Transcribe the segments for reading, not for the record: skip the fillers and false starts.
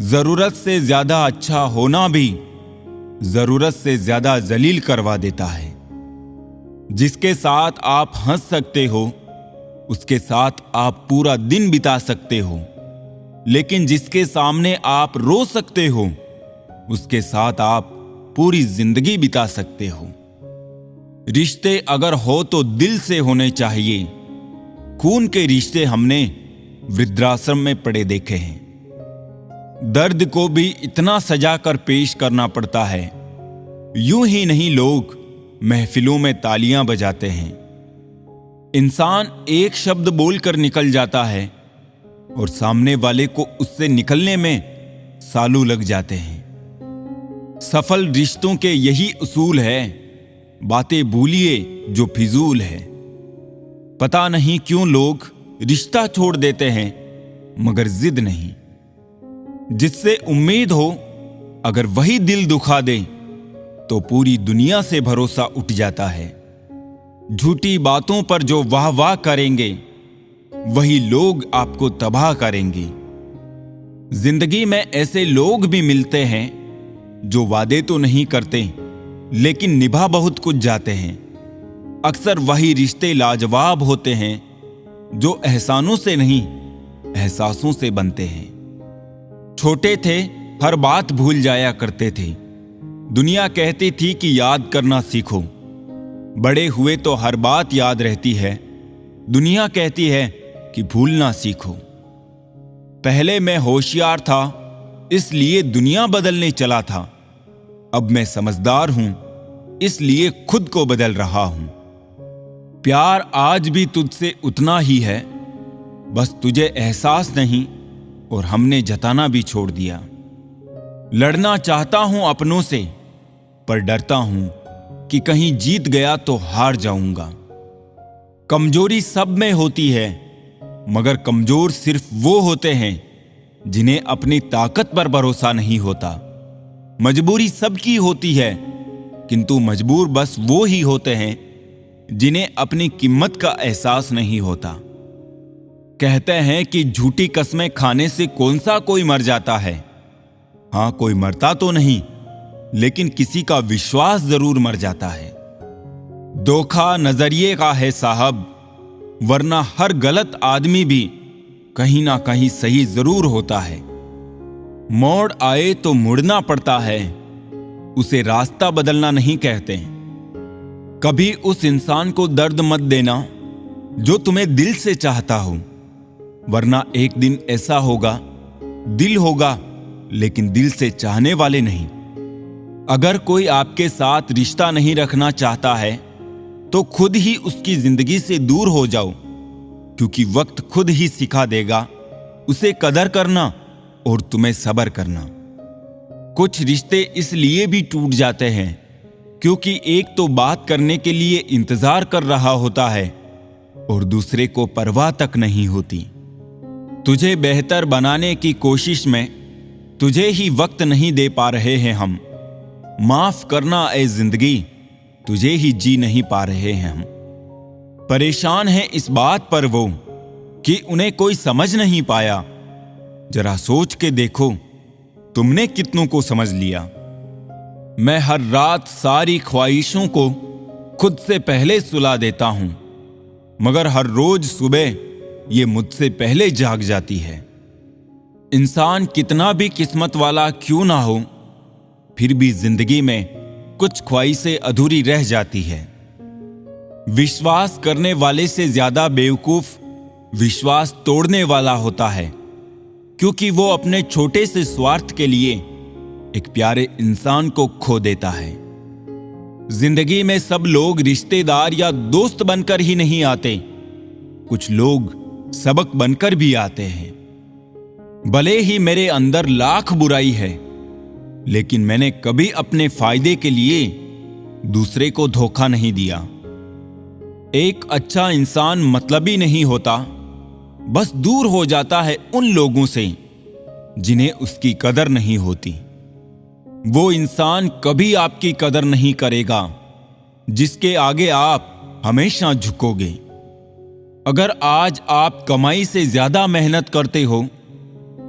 जरूरत से ज्यादा अच्छा होना भी जरूरत से ज्यादा जलील करवा देता है। जिसके साथ आप हंस सकते हो उसके साथ आप पूरा दिन बिता सकते हो, लेकिन जिसके सामने आप रो सकते हो उसके साथ आप पूरी जिंदगी बिता सकते हो। रिश्ते अगर हो तो दिल से होने चाहिए। खून के रिश्ते हमने वृद्धाश्रम में पड़े देखे हैं। दर्द को भी इतना सजा कर पेश करना पड़ता है। यूं ही नहीं लोग महफिलों में तालियां बजाते हैं। इंसान एक शब्द बोलकर निकल जाता है और सामने वाले को उससे निकलने में सालों लग जाते हैं। सफल रिश्तों के यही उसूल है, बातें भूलिए जो फिजूल है। पता नहीं क्यों लोग रिश्ता छोड़ देते हैं मगर जिद नहीं। जिससे उम्मीद हो अगर वही दिल दुखा दे तो पूरी दुनिया से भरोसा उठ जाता है। झूठी बातों पर जो वाह वाह करेंगे वही लोग आपको तबाह करेंगे। जिंदगी में ऐसे लोग भी मिलते हैं जो वादे तो नहीं करते लेकिन निभा बहुत कुछ जाते हैं। अक्सर वही रिश्ते लाजवाब होते हैं जो एहसानों से नहीं एहसासों से बनते हैं। छोटे थे हर बात भूल जाया करते थे। दुनिया कहती थी कि याद करना सीखो। बड़े हुए तो हर बात याद रहती है। दुनिया कहती है कि भूलना सीखो। पहले मैं होशियार था इसलिए दुनिया बदलने चला था। अब मैं समझदार हूं इसलिए खुद को बदल रहा हूं। प्यार आज भी तुझसे उतना ही है, बस तुझे एहसास नहीं और हमने जताना भी छोड़ दिया। लड़ना चाहता हूं अपनों से पर डरता हूं कि कहीं जीत गया तो हार जाऊंगा। कमजोरी सब में होती है मगर कमजोर सिर्फ वो होते हैं जिन्हें अपनी ताकत पर भरोसा नहीं होता। मजबूरी सबकी होती है किंतु मजबूर बस वो ही होते हैं जिन्हें अपनी कीमत का एहसास नहीं होता। कहते हैं कि झूठी कस्में खाने से कौन सा कोई मर जाता है। हां, कोई मरता तो नहीं लेकिन किसी का विश्वास जरूर मर जाता है। धोखा नजरिए का है साहब, वरना हर गलत आदमी भी कहीं ना कहीं सही जरूर होता है। मोड़ आए तो मुड़ना पड़ता है, उसे रास्ता बदलना नहीं कहते। कभी उस इंसान को दर्द मत देना जो तुम्हें दिल से चाहता हो, वरना एक दिन ऐसा होगा दिल होगा लेकिन दिल से चाहने वाले नहीं। अगर कोई आपके साथ रिश्ता नहीं रखना चाहता है तो खुद ही उसकी जिंदगी से दूर हो जाओ, क्योंकि वक्त खुद ही सिखा देगा उसे कदर करना और तुम्हें सब्र करना। कुछ रिश्ते इसलिए भी टूट जाते हैं क्योंकि एक तो बात करने के लिए इंतजार कर रहा होता है और दूसरे को परवाह तक नहीं होती। तुझे बेहतर बनाने की कोशिश में तुझे ही वक्त नहीं दे पा रहे हैं हम। माफ करना ए जिंदगी, तुझे ही जी नहीं पा रहे हैं हम। परेशान हैं इस बात पर वो कि उन्हें कोई समझ नहीं पाया। जरा सोच के देखो तुमने कितनों को समझ लिया। मैं हर रात सारी ख्वाहिशों को खुद से पहले सुला देता हूं, मगर हर रोज सुबह ये मुझसे पहले जाग जाती है। इंसान कितना भी किस्मत वाला क्यों ना हो, फिर भी जिंदगी में कुछ ख्वाहिशें अधूरी रह जाती है। विश्वास करने वाले से ज्यादा बेवकूफ विश्वास तोड़ने वाला होता है, क्योंकि वो अपने छोटे से स्वार्थ के लिए एक प्यारे इंसान को खो देता है। जिंदगी में सब लोग रिश्तेदार या दोस्त बनकर ही नहीं आते, कुछ लोग सबक बनकर भी आते हैं। भले ही मेरे अंदर लाख बुराई है, लेकिन मैंने कभी अपने फायदे के लिए दूसरे को धोखा नहीं दिया। एक अच्छा इंसान मतलबी नहीं होता, बस दूर हो जाता है उन लोगों से जिन्हें उसकी कदर नहीं होती। वो इंसान कभी आपकी कदर नहीं करेगा जिसके आगे आप हमेशा झुकोगे। अगर आज आप कमाई से ज्यादा मेहनत करते हो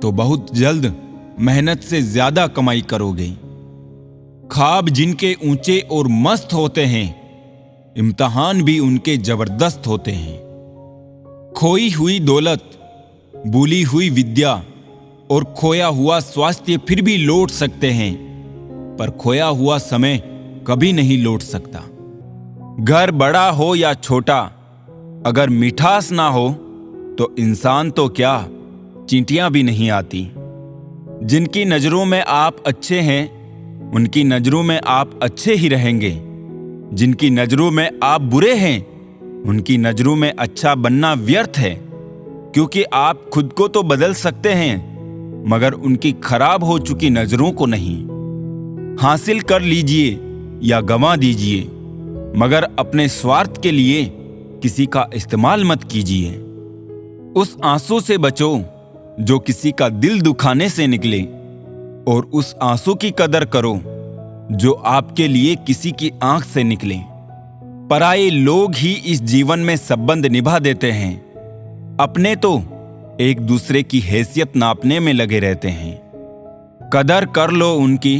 तो बहुत जल्द मेहनत से ज्यादा कमाई करोगे। ख्वाब जिनके ऊंचे और मस्त होते हैं, इम्तिहान भी उनके जबरदस्त होते हैं। खोई हुई दौलत, भूली हुई विद्या और खोया हुआ स्वास्थ्य फिर भी लौट सकते हैं, पर खोया हुआ समय कभी नहीं लौट सकता। घर बड़ा हो या छोटा, अगर मिठास ना हो तो इंसान तो क्या, चींटियां भी नहीं आती। जिनकी नजरों में आप अच्छे हैं, उनकी नजरों में आप अच्छे ही रहेंगे। जिनकी नजरों में आप बुरे हैं, उनकी नजरों में अच्छा बनना व्यर्थ है, क्योंकि आप खुद को तो बदल सकते हैं, मगर उनकी खराब हो चुकी नजरों को नहीं। हासिल कर लीजिए या गंवा दीजिए, मगर अपने स्वार्थ के लिए किसी का इस्तेमाल मत कीजिए। उस आंसू से बचो जो किसी का दिल दुखाने से निकले, और उस आंसू की कदर करो जो आपके लिए किसी की आंख से निकले। पराये लोग ही इस जीवन में संबंध निभा देते हैं, अपने तो एक दूसरे की हैसियत नापने में लगे रहते हैं। कदर कर लो उनकी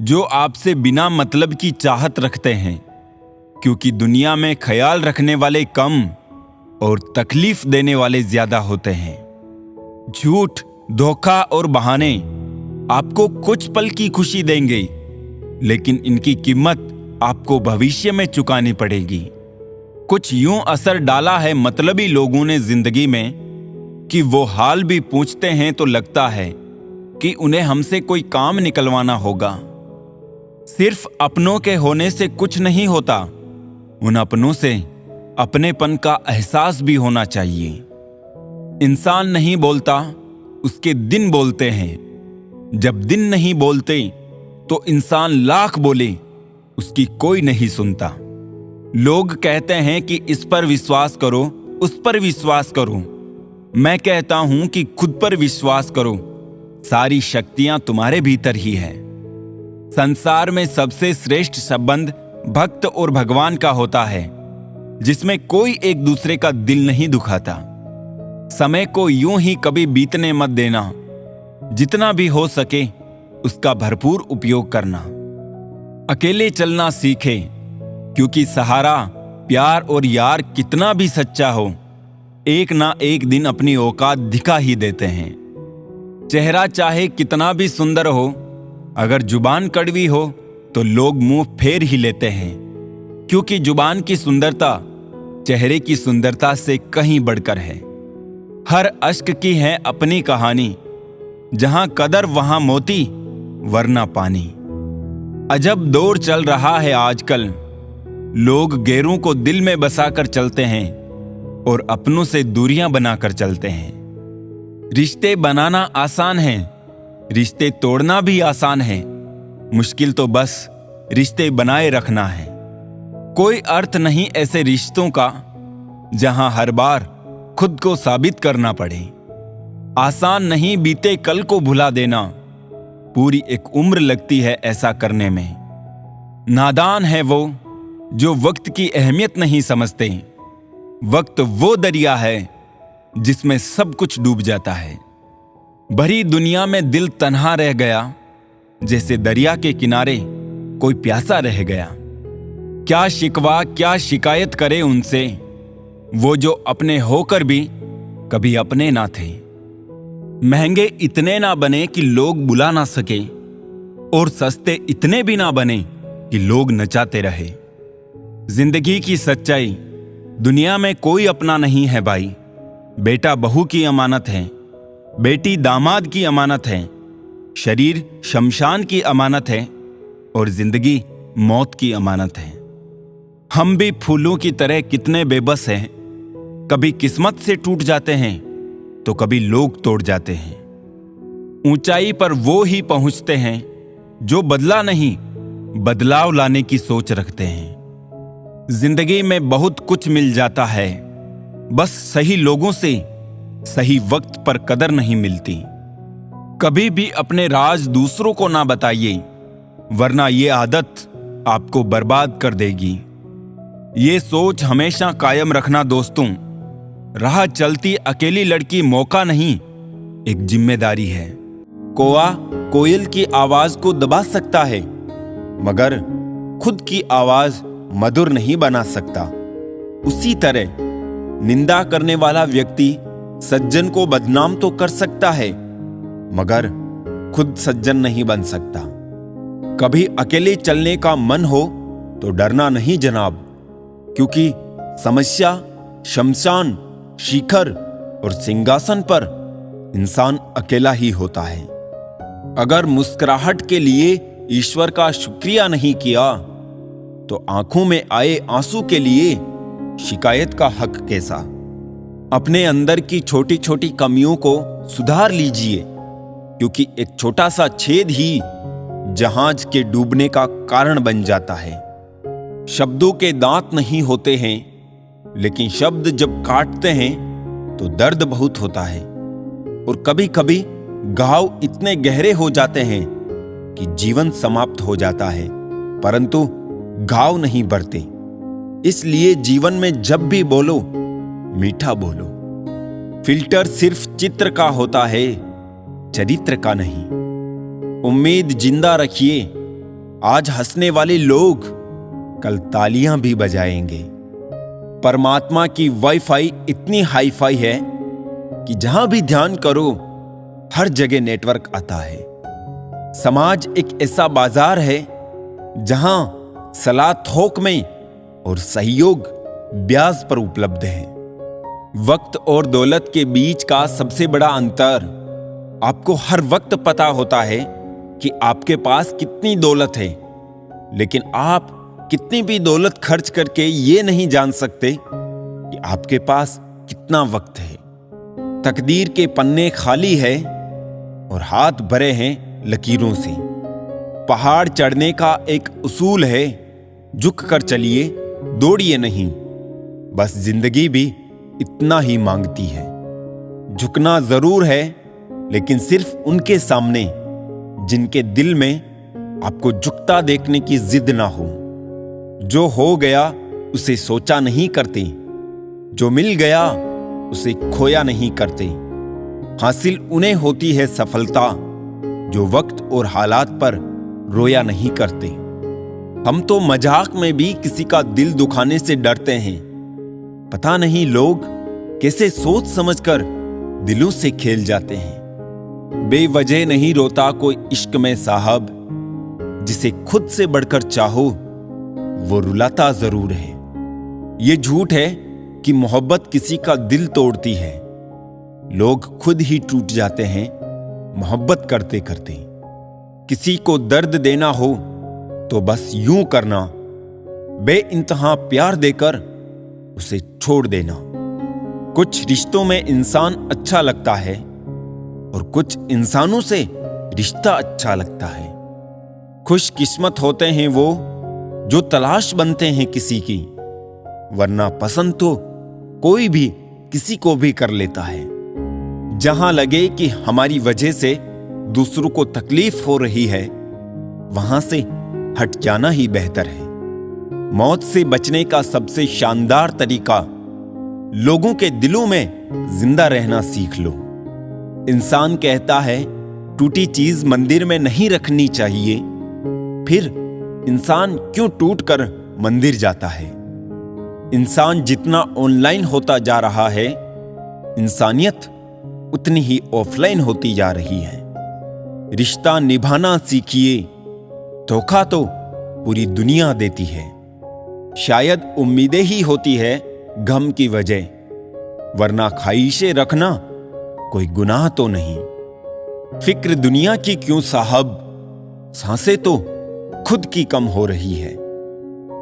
जो आपसे बिना मतलब की चाहत रखते हैं, क्योंकि दुनिया में ख्याल रखने वाले कम और तकलीफ देने वाले ज्यादा होते हैं। झूठ, धोखा और बहाने आपको कुछ पल की खुशी देंगे, लेकिन इनकी कीमत आपको भविष्य में चुकानी पड़ेगी। कुछ यूं असर डाला है मतलबी लोगों ने जिंदगी में कि वो हाल भी पूछते हैं तो लगता है कि उन्हें हमसे कोई काम निकलवाना होगा। सिर्फ अपनों के होने से कुछ नहीं होता, उन अपनों से अपनेपन का एहसास भी होना चाहिए। इंसान नहीं बोलता, उसके दिन बोलते हैं। जब दिन नहीं बोलते तो इंसान लाख बोले, उसकी कोई नहीं सुनता। लोग कहते हैं कि इस पर विश्वास करो, उस पर विश्वास करो। मैं कहता हूं कि खुद पर विश्वास करो, सारी शक्तियां तुम्हारे भीतर ही है। संसार में सबसे श्रेष्ठ संबंध भक्त और भगवान का होता है, जिसमें कोई एक दूसरे का दिल नहीं दुखाता। समय को यूं ही कभी बीतने मत देना, जितना भी हो सके उसका भरपूर उपयोग करना। अकेले चलना सीखे, क्योंकि सहारा, प्यार और यार कितना भी सच्चा हो, एक ना एक दिन अपनी औकात दिखा ही देते हैं। चेहरा चाहे कितना भी सुंदर हो, अगर जुबान कड़वी हो तो लोग मुंह फेर ही लेते हैं, क्योंकि जुबान की सुंदरता चेहरे की सुंदरता से कहीं बढ़कर है। हर अश्क की है अपनी कहानी, जहां कदर वहां मोती वरना पानी। अजब दौर चल रहा है आजकल, लोग गैरों को दिल में बसाकर चलते हैं और अपनों से दूरियां बनाकर चलते हैं। रिश्ते बनाना आसान है, रिश्ते तोड़ना भी आसान है, मुश्किल तो बस रिश्ते बनाए रखना है। कोई अर्थ नहीं ऐसे रिश्तों का जहां हर बार खुद को साबित करना पड़े। आसान नहीं बीते कल को भुला देना, पूरी एक उम्र लगती है ऐसा करने में। नादान है वो जो वक्त की अहमियत नहीं समझते। वक्त वो दरिया है जिसमें सब कुछ डूब जाता है। भरी दुनिया में दिल तन्हा रह गया, जैसे दरिया के किनारे कोई प्यासा रह गया। क्या शिकवा क्या शिकायत करे उनसे, वो जो अपने होकर भी कभी अपने ना थे। महंगे इतने ना बने कि लोग बुला ना सके, और सस्ते इतने भी ना बने कि लोग नचाते रहे। जिंदगी की सच्चाई, दुनिया में कोई अपना नहीं है भाई। बेटा बहू की अमानत है, बेटी दामाद की अमानत है, शरीर शमशान की अमानत है, और जिंदगी मौत की अमानत है। हम भी फूलों की तरह कितने बेबस हैं, कभी किस्मत से टूट जाते हैं तो कभी लोग तोड़ जाते हैं। ऊंचाई पर वो ही पहुंचते हैं जो बदला नहीं, बदलाव लाने की सोच रखते हैं। जिंदगी में बहुत कुछ मिल जाता है, बस सही लोगों से सही वक्त पर कदर नहीं मिलती। कभी भी अपने राज दूसरों को ना बताइए, वरना ये आदत आपको बर्बाद कर देगी। ये सोच हमेशा कायम रखना दोस्तों, राह चलती अकेली लड़की मौका नहीं, एक जिम्मेदारी है। कौवा कोयल की आवाज को दबा सकता है, मगर खुद की आवाज मधुर नहीं बना सकता। उसी तरह निंदा करने वाला व्यक्ति सज्जन को बदनाम तो कर सकता है, मगर खुद सज्जन नहीं बन सकता। कभी अकेले चलने का मन हो तो डरना नहीं जनाब, क्योंकि समस्या, शमशान, शिखर और सिंहासन पर इंसान अकेला ही होता है। अगर मुस्कुराहट के लिए ईश्वर का शुक्रिया नहीं किया तो आंखों में आए आंसू के लिए शिकायत का हक कैसा। अपने अंदर की छोटी छोटी कमियों को सुधार लीजिए, क्योंकि एक छोटा सा छेद ही जहाज के डूबने का कारण बन जाता है। शब्दों के दांत नहीं होते हैं, लेकिन शब्द जब काटते हैं तो दर्द बहुत होता है। और कभी कभी घाव इतने गहरे हो जाते हैं कि जीवन समाप्त हो जाता है, परंतु घाव नहीं बढ़ते। इसलिए जीवन में जब भी बोलो, मीठा बोलो। फिल्टर सिर्फ चित्र का होता है, चरित्र का नहीं। उम्मीद जिंदा रखिए। आज हंसने वाले लोग कल तालियां भी बजाएंगे। परमात्मा की वाईफाई इतनी हाईफाई है कि जहां भी ध्यान करो हर जगह नेटवर्क आता है। समाज एक ऐसा बाजार है जहां सलाह थोक में और सहयोग ब्याज पर उपलब्ध है। वक्त और दौलत के बीच का सबसे बड़ा अंतर, आपको हर वक्त पता होता है कि आपके पास कितनी दौलत है, लेकिन आप कितनी भी दौलत खर्च करके ये नहीं जान सकते कि आपके पास कितना वक्त है। तकदीर के पन्ने खाली है और हाथ भरे हैं लकीरों से। पहाड़ चढ़ने का एक उसूल है, झुक कर चलिए, दौड़िए नहीं। बस जिंदगी भी इतना ही मांगती है। झुकना जरूर है, लेकिन सिर्फ उनके सामने जिनके दिल में आपको झुकता देखने की जिद ना हो। जो हो गया उसे सोचा नहीं करते, जो मिल गया उसे खोया नहीं करते। हासिल उन्हें होती है सफलता जो वक्त और हालात पर रोया नहीं करते। हम तो मजाक में भी किसी का दिल दुखाने से डरते हैं। पता नहीं लोग कैसे सोच समझकर दिलों से खेल जाते हैं। बेवजह नहीं रोता कोई इश्क में साहब, जिसे खुद से बढ़कर चाहो वो रुलाता जरूर है। ये झूठ है कि मोहब्बत किसी का दिल तोड़ती है। लोग खुद ही टूट जाते हैं मोहब्बत करते करते। किसी को दर्द देना हो तो बस यूं करना, बेइंतहा प्यार देकर उसे छोड़ देना। कुछ रिश्तों में इंसान अच्छा लगता है और कुछ इंसानों से रिश्ता अच्छा लगता है। खुशकिस्मत होते हैं वो जो तलाश बनते हैं किसी की, वरना पसंद तो कोई भी किसी को भी कर लेता है। जहां लगे कि हमारी वजह से दूसरों को तकलीफ हो रही है, वहां से हट जाना ही बेहतर है। मौत से बचने का सबसे शानदार तरीका लोगों के दिलों में जिंदा रहना सीख लो। इंसान कहता है टूटी चीज मंदिर में नहीं रखनी चाहिए, फिर इंसान क्यों टूटकर मंदिर जाता है। इंसान जितना ऑनलाइन होता जा रहा है, इंसानियत उतनी ही ऑफलाइन होती जा रही है। रिश्ता निभाना सीखिए, धोखा तो पूरी दुनिया देती है। शायद उम्मीदें ही होती है गम की वजह, वरना ख्वाहिशें रखना कोई गुनाह तो नहीं। फिक्र दुनिया की क्यों साहब, सांसें तो खुद की कम हो रही है।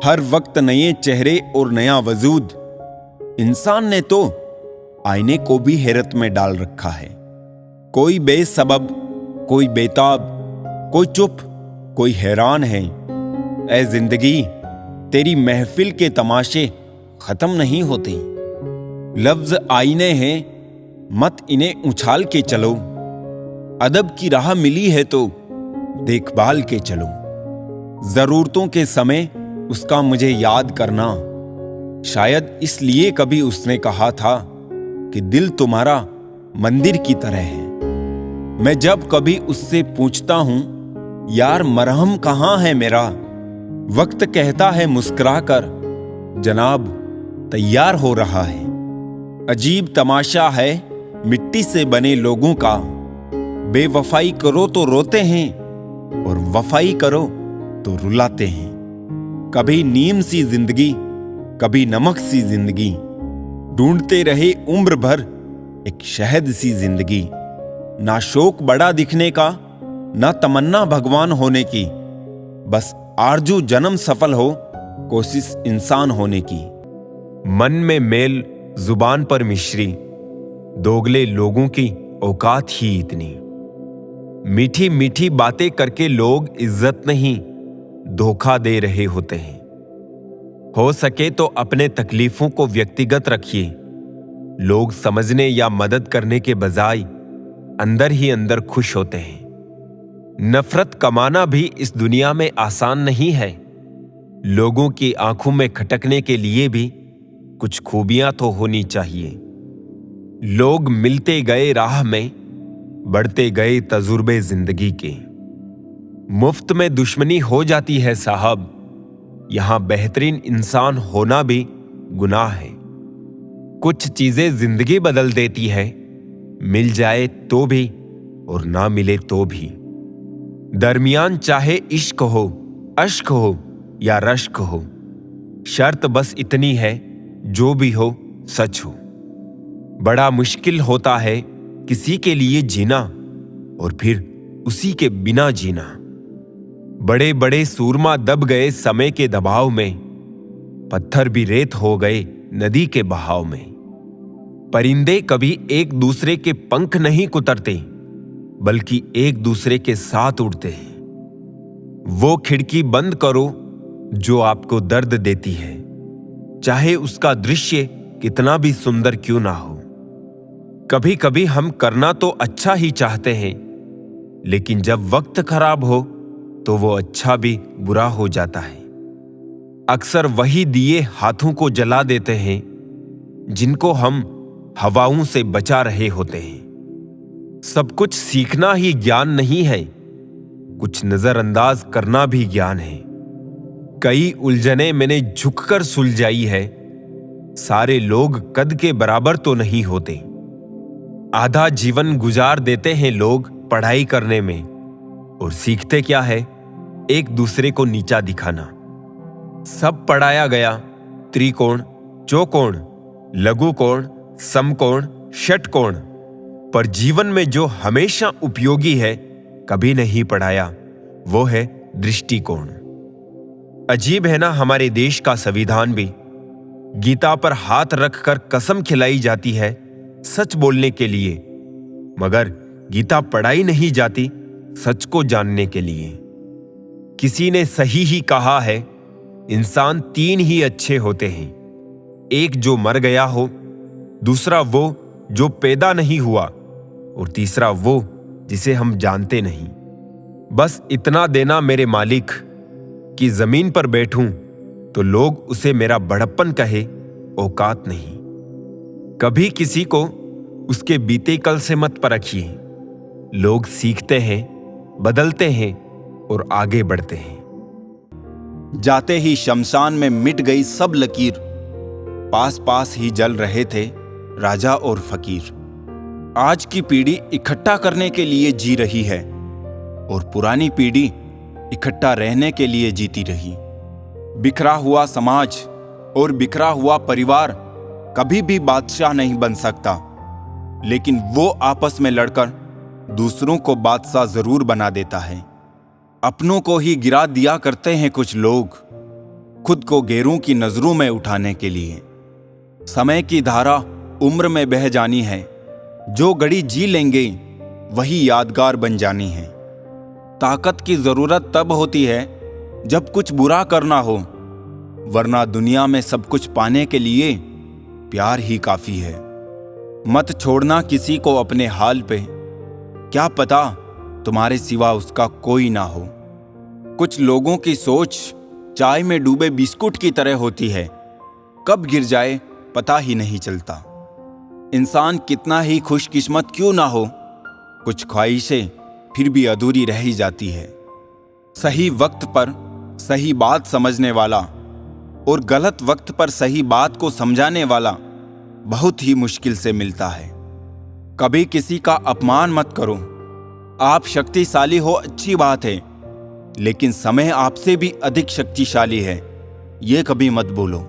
हर वक्त नए चेहरे और नया वजूद। इंसान ने तो आईने को भी हैरत में डाल रखा है। कोई बेसबब, कोई बेताब, कोई चुप, कोई हैरान है। ऐ जिंदगी, तेरी महफिल के तमाशे खत्म नहीं होते। लफ्ज आईने हैं, मत इन्हें उछाल के चलो। अदब की राह मिली है तो देखभाल के चलो। जरूरतों के समय उसका मुझे याद करना, शायद इसलिए कभी उसने कहा था कि दिल तुम्हारा मंदिर की तरह है। मैं जब कभी उससे पूछता हूं, यार मरहम कहां है मेरा, वक्त कहता है मुस्कुराकर, जनाब तैयार हो रहा है। अजीब तमाशा है मिट्टी से बने लोगों का, बेवफाई करो तो रोते हैं और वफाई करो तो रुलाते हैं। कभी नीम सी जिंदगी, कभी नमक सी जिंदगी, ढूंढते रहे उम्र भर एक शहद सी जिंदगी। ना शौक बड़ा दिखने का, ना तमन्ना भगवान होने की, बस आरजू जन्म सफल हो, कोशिश इंसान होने की। मन में मेल, जुबान पर मिश्री, दोगले लोगों की औकात ही इतनी। मीठी मीठी बातें करके लोग इज्जत नहीं धोखा दे रहे होते हैं। हो सके तो अपने तकलीफों को व्यक्तिगत रखिए। लोग समझने या मदद करने के बजाय अंदर ही अंदर खुश होते हैं। नफरत कमाना भी इस दुनिया में आसान नहीं है। लोगों की आंखों में खटकने के लिए भी कुछ खूबियां तो होनी चाहिए। लोग मिलते गए राह में, बढ़ते गए तजुर्बे जिंदगी के। मुफ्त में दुश्मनी हो जाती है साहब, यहां बेहतरीन इंसान होना भी गुनाह है। कुछ चीजें जिंदगी बदल देती है, मिल जाए तो भी और ना मिले तो भी। दरमियान चाहे इश्क हो, अश्क हो या रश्क हो, शर्त बस इतनी है जो भी हो सच हो। बड़ा मुश्किल होता है किसी के लिए जीना और फिर उसी के बिना जीना। बड़े बड़े सूरमा दब गए समय के दबाव में, पत्थर भी रेत हो गए नदी के बहाव में। परिंदे कभी एक दूसरे के पंख नहीं कुतरते, बल्कि एक दूसरे के साथ उड़ते हैं। वो खिड़की बंद करो जो आपको दर्द देती है, चाहे उसका दृश्य कितना भी सुंदर क्यों ना हो। कभी कभी हम करना तो अच्छा ही चाहते हैं, लेकिन जब वक्त खराब हो तो वो अच्छा भी बुरा हो जाता है। अक्सर वही दिए हाथों को जला देते हैं जिनको हम हवाओं से बचा रहे होते हैं। सब कुछ सीखना ही ज्ञान नहीं है, कुछ नजरअंदाज करना भी ज्ञान है। कई उलझने मैंने झुककर सुलझाई है, सारे लोग कद के बराबर तो नहीं होते। आधा जीवन गुजार देते हैं लोग पढ़ाई करने में, और सीखते क्या है, एक दूसरे को नीचा दिखाना। सब पढ़ाया गया त्रिकोण, चौकोण, लघुकोण, समकोण, षटकोण, पर जीवन में जो हमेशा उपयोगी है कभी नहीं पढ़ाया, वो है दृष्टिकोण। अजीब है ना हमारे देश का संविधान भी। गीता पर हाथ रखकर कसम खिलाई जाती है सच बोलने के लिए, मगर गीता पढ़ाई नहीं जाती सच को जानने के लिए। किसी ने सही ही कहा है, इंसान तीन ही अच्छे होते हैं, एक जो मर गया हो, दूसरा वो जो पैदा नहीं हुआ, और तीसरा वो जिसे हम जानते नहीं। बस इतना देना मेरे मालिक कि जमीन पर बैठूं तो लोग उसे मेरा बड़प्पन कहे, औकात नहीं। कभी किसी को उसके बीते कल से मत परखिए। लोग सीखते हैं, बदलते हैं और आगे बढ़ते हैं। जाते ही शमशान में मिट गई सब लकीर, पास पास ही जल रहे थे राजा और फकीर। आज की पीढ़ी इकट्ठा करने के लिए जी रही है और पुरानी पीढ़ी इकट्ठा रहने के लिए जीती रही। बिखरा हुआ समाज और बिखरा हुआ परिवार कभी भी बादशाह नहीं बन सकता, लेकिन वो आपस में लड़कर दूसरों को बादशाह जरूर बना देता है। अपनों को ही गिरा दिया करते हैं कुछ लोग, खुद को गैरों की नजरों में उठाने के लिए। समय की धारा उम्र में बह जानी है, जो घड़ी जी लेंगे वही यादगार बन जानी है। ताकत की जरूरत तब होती है जब कुछ बुरा करना हो, वरना दुनिया में सब कुछ पाने के लिए प्यार ही काफी है। मत छोड़ना किसी को अपने हाल पे, क्या पता तुम्हारे सिवा उसका कोई ना हो। कुछ लोगों की सोच चाय में डूबे बिस्कुट की तरह होती है, कब गिर जाए पता ही नहीं चलता। इंसान कितना ही खुशकिस्मत क्यों ना हो, कुछ ख्वाहिशें फिर भी अधूरी रह ही जाती है। सही वक्त पर सही बात समझने वाला और गलत वक्त पर सही बात को समझाने वाला बहुत ही मुश्किल से मिलता है। कभी किसी का अपमान मत करो। आप शक्तिशाली हो अच्छी बात है, लेकिन समय आपसे भी अधिक शक्तिशाली है, ये कभी मत बोलो।